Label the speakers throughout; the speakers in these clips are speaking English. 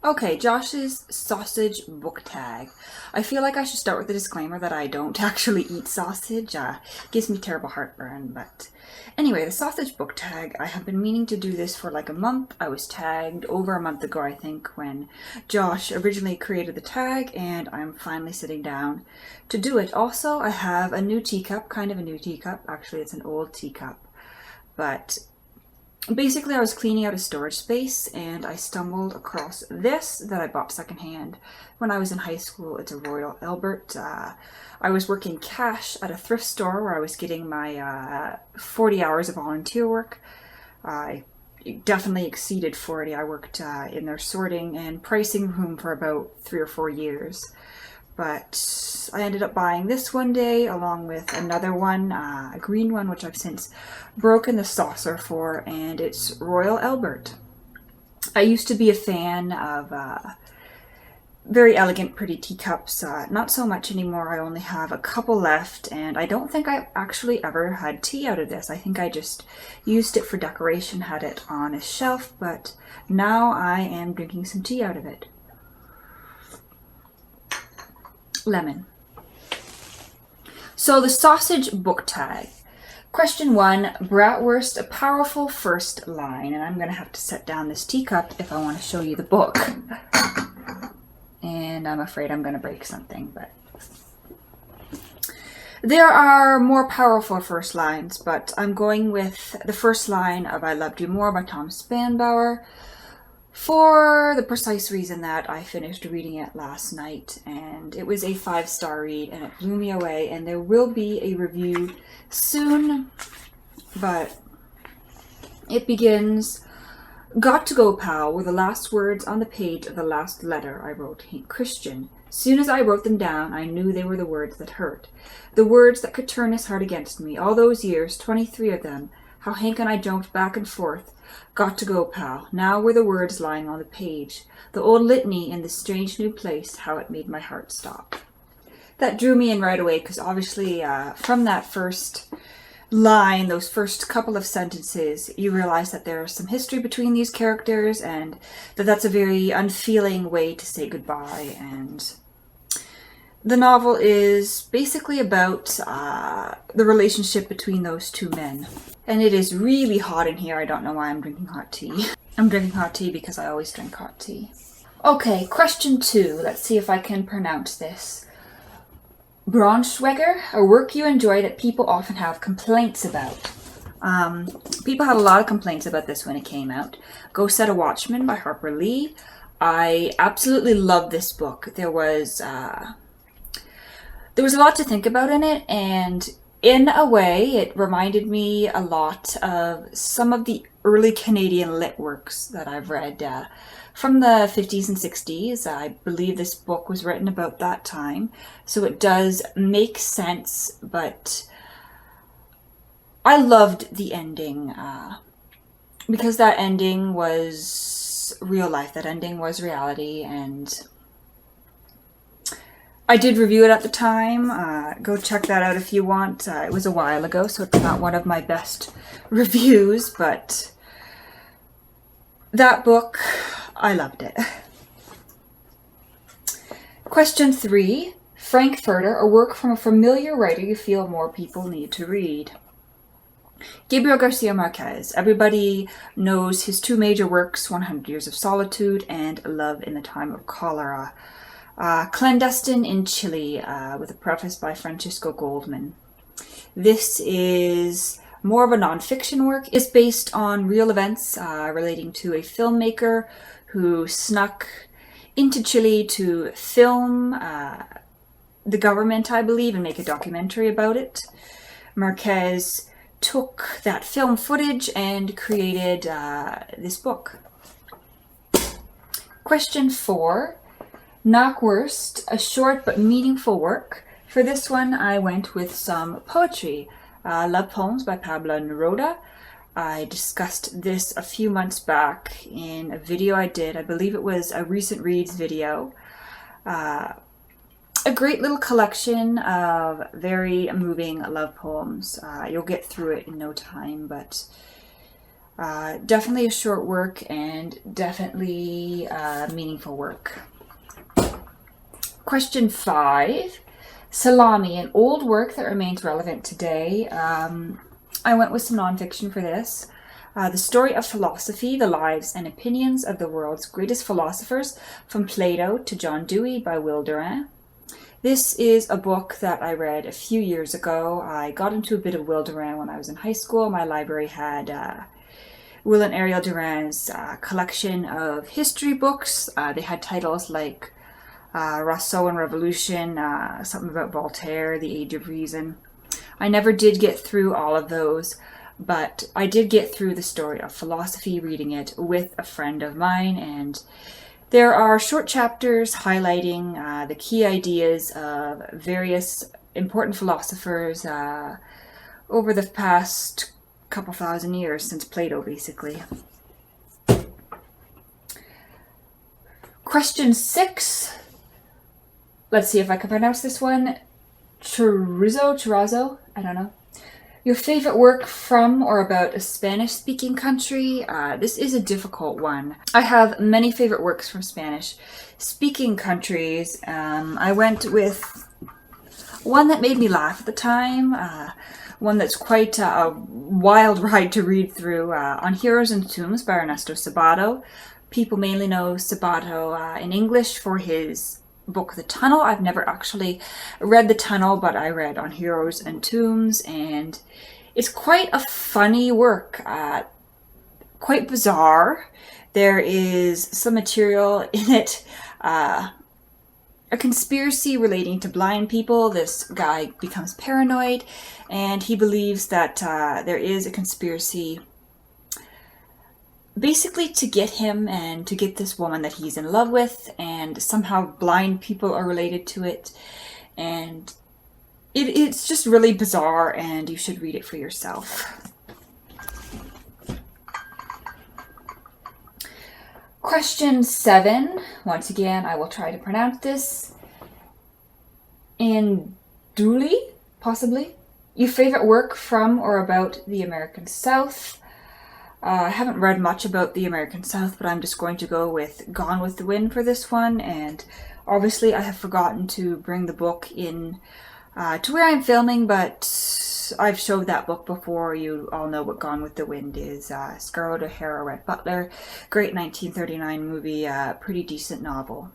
Speaker 1: Okay, Josh's sausage book tag. I feel like I should start with a disclaimer that I don't actually eat sausage. It gives me terrible heartburn, but anyway, the sausage book tag. I have been meaning to do this for like a month. I was tagged over a month ago, I think, when Josh originally created the tag, and I'm finally sitting down to do it. Also, I have a new teacup, kind of a new teacup. Actually, it's an old teacup, but basically, I was cleaning out a storage space and I stumbled across this that I bought secondhand when I was in high school. It's a Royal Albert. I was working cash at a thrift store where I was getting my 40 hours of volunteer work. I definitely exceeded 40. I worked in their sorting and pricing room for about 3 or 4 years. But I ended up buying this one day along with another one, a green one, which I've since broken the saucer for, and it's Royal Albert. I used to be a fan of very elegant, pretty teacups. Not so much anymore. I only have a couple left, and I don't think I've actually ever had tea out of this. I think I just used it for decoration, had it on a shelf, but now I am drinking some tea out of it. Lemon. So the sausage book tag. Question 1, Bratwurst, a powerful first line. And I'm going to have to set down this teacup if I want to show you the book. And I'm afraid I'm going to break something, but there are more powerful first lines, but I'm going with the first line of I Loved You More by Tom Spanbauer, for the precise reason that I finished reading it last night, and it was a 5-star read and it blew me away, and there will be a review soon, but it begins, "Got to go, pal," were the last words on the page of the last letter I wrote Hank Christian. Soon as I wrote them down, I knew they were the words that hurt, the words that could turn his heart against me. All those years, 23 of them, how Hank and I jumped back and forth. "Got to go, pal." Now were the words lying on the page. The old litany in this strange new place, how it made my heart stop. That drew me in right away, because obviously from that first line, those first couple of sentences, you realize that there's some history between these characters, and that's a very unfeeling way to say goodbye. And the novel is basically about the relationship between those two men. And it is really hot in here. I don't know why I'm drinking hot tea. I'm drinking hot tea because I always drink hot tea. Okay, question 2. Let's see if I can pronounce this. Braunschweiger, a work you enjoy that people often have complaints about. People had a lot of complaints about this when it came out. Go Set a Watchman by Harper Lee. I absolutely love this book. There was a lot to think about in it, and in a way, it reminded me a lot of some of the early Canadian lit works that I've read from the 50s and 60s. I believe this book was written about that time, so it does make sense, but I loved the ending because that ending was real life. That ending was reality, and I did review it at the time. Go check that out if you want. It was a while ago, so it's not one of my best reviews, but that book, I loved it. Question 3, Frankfurter, a work from a familiar writer you feel more people need to read. Gabriel Garcia Marquez. Everybody knows his 2 major works, 100 Years of Solitude and Love in the Time of Cholera. Clandestine in Chile, with a preface by Francisco Goldman. This is more of a nonfiction work. It's based on real events relating to a filmmaker who snuck into Chile to film the government, I believe, and make a documentary about it. Marquez took that film footage and created this book. Question 4. Knockwurst, a short but meaningful work. For this one, I went with some poetry. Love Poems by Pablo Neruda. I discussed this a few months back in a video I did. I believe it was a recent reads video. A great little collection of very moving love poems. You'll get through it in no time, but Definitely a short work and definitely meaningful work. Question 5. Salami, an old work that remains relevant today. I went with some nonfiction for this. The Story of Philosophy, the Lives and Opinions of the World's Greatest Philosophers, from Plato to John Dewey by Will Durant. This is a book that I read a few years ago. I got into a bit of Will Durant when I was in high school. My library had Will and Ariel Durant's collection of history books. They had titles like Rousseau and Revolution, something about Voltaire, The Age of Reason. I never did get through all of those, but I did get through The Story of Philosophy, reading it with a friend of mine, and there are short chapters highlighting the key ideas of various important philosophers over the past couple thousand years, since Plato, basically. Question 6. Let's see if I can pronounce this one. Chorizo, I don't know. Your favorite work from or about a Spanish-speaking country? This is a difficult one. I have many favorite works from Spanish-speaking countries. I went with one that made me laugh at the time, one that's quite a wild ride to read through, On Heroes and Tombs by Ernesto Sabato. People mainly know Sabato in English for his book The Tunnel. I've never actually read The Tunnel, but I read On Heroes and Tombs, and it's quite a funny work, quite bizarre. There is some material in it, a conspiracy relating to blind people. This guy becomes paranoid, and he believes that there is a conspiracy basically to get him and to get this woman that he's in love with, and somehow blind people are related to it, and it's just really bizarre, and you should read it for yourself. Question 7. Once again, I will try to pronounce this. In Duly, possibly. Your favorite work from or about the American South? I haven't read much about the American South, but I'm just going to go with Gone with the Wind for this one. And obviously I have forgotten to bring the book in to where I'm filming, but I've showed that book before. You all know what Gone with the Wind is. Scarlett O'Hara, Rhett Butler, great 1939 movie, pretty decent novel.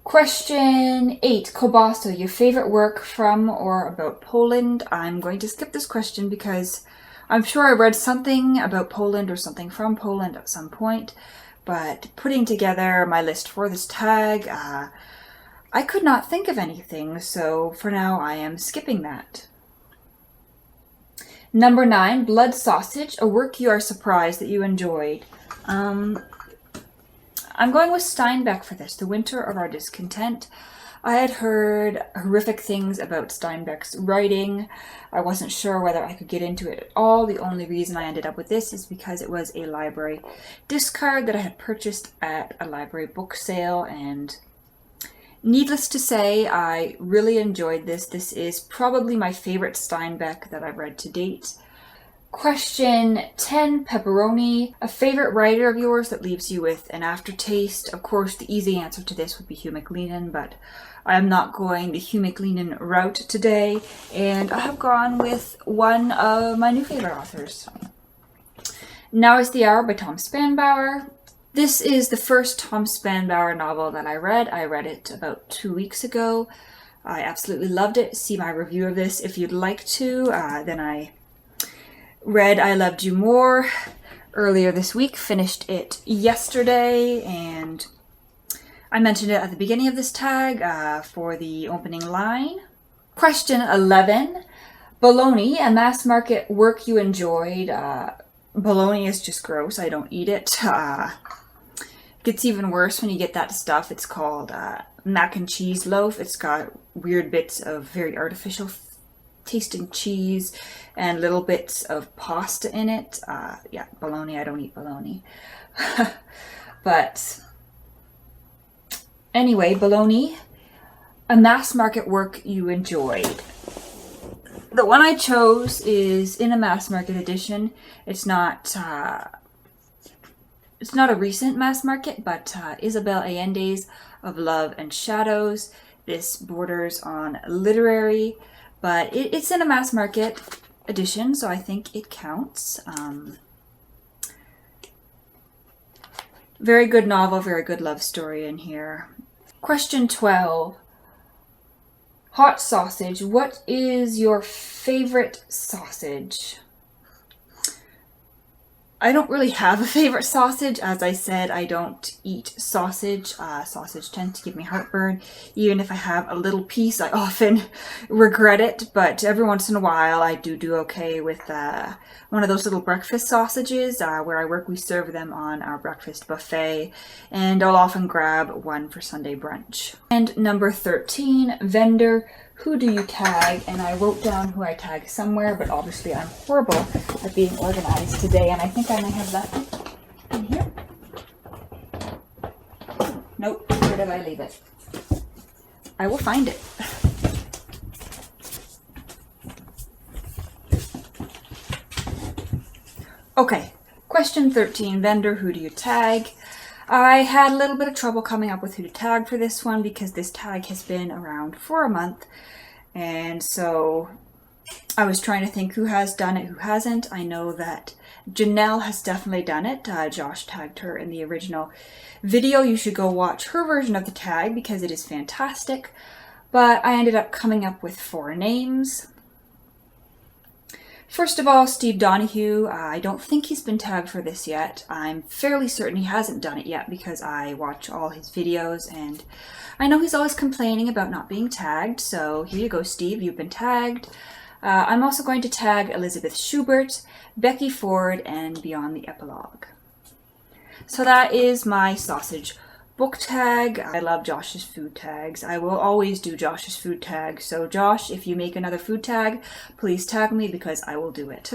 Speaker 1: Question 8. Kielbasa, your favorite work from or about Poland? I'm going to skip this question because I'm sure I read something about Poland or something from Poland at some point, but putting together my list for this tag, I could not think of anything, so for now I am skipping that. Number 9, Blood Sausage, a work you are surprised that you enjoyed. I'm going with Steinbeck for this, The Winter of Our Discontent. I had heard horrific things about Steinbeck's writing. I wasn't sure whether I could get into it at all. The only reason I ended up with this is because it was a library discard that I had purchased at a library book sale, and needless to say, I really enjoyed this. This is probably my favorite Steinbeck that I've read to date. Question 10, Pepperoni, a favorite writer of yours that leaves you with an aftertaste? Of course, the easy answer to this would be Hugh MacLean, but I am not going the Hugh MacLean route today, and I have gone with one of my new favorite authors. Now is the Hour by Tom Spanbauer. This is the first Tom Spanbauer novel that I read. I read it about 2 weeks ago. I absolutely loved it. See my review of this if you'd like to. Then I read I Loved You More earlier this week, finished it yesterday, and I mentioned it at the beginning of this tag for the opening line. Question 11, Baloney, a mass market work you enjoyed. Baloney is just gross. I don't eat it. It gets even worse when you get that stuff. It's called mac and cheese loaf. It's got weird bits of very artificial tasting cheese and little bits of pasta in it. Yeah, bologna. I don't eat bologna. But anyway, Baloney, a mass market work you enjoyed. The one I chose is in a mass market edition. It's not a recent mass market, but Isabel Allende's Of Love and Shadows. This borders on literary, but it's in a mass market edition, so I think it counts. Very good novel, very good love story in here. Question 12. Hot sausage. What is your favorite sausage? I don't really have a favorite sausage. As I said, I don't eat sausage. Sausage tends to give me heartburn. Even if I have a little piece, I often regret it. But every once in a while, I do okay with one of those little breakfast sausages. Where I work, we serve them on our breakfast buffet. And I'll often grab one for Sunday brunch. And number 13, vendor. Who do you tag? And I wrote down who I tag somewhere, but obviously I'm horrible at being organized today, and I think I may have left it in here. Nope, where did I leave it? I will find it. Okay, question 13, vendor, who do you tag? I had a little bit of trouble coming up with who to tag for this one because this tag has been around for a month. And so I was trying to think who has done it, who hasn't. I know that Janelle has definitely done it. Josh tagged her in the original video. You should go watch her version of the tag because it is fantastic. But I ended up coming up with 4 names. First of all, Steve Donahue. I don't think he's been tagged for this yet. I'm fairly certain he hasn't done it yet because I watch all his videos and I know he's always complaining about not being tagged. So here you go, Steve, you've been tagged. I'm also going to tag Elizabeth Schubert, Becky Ford, and Beyond the Epilogue. So that is my sausage book tag. I love Josh's food tags. I will always do Josh's food tag. So Josh, if you make another food tag, please tag me because I will do it.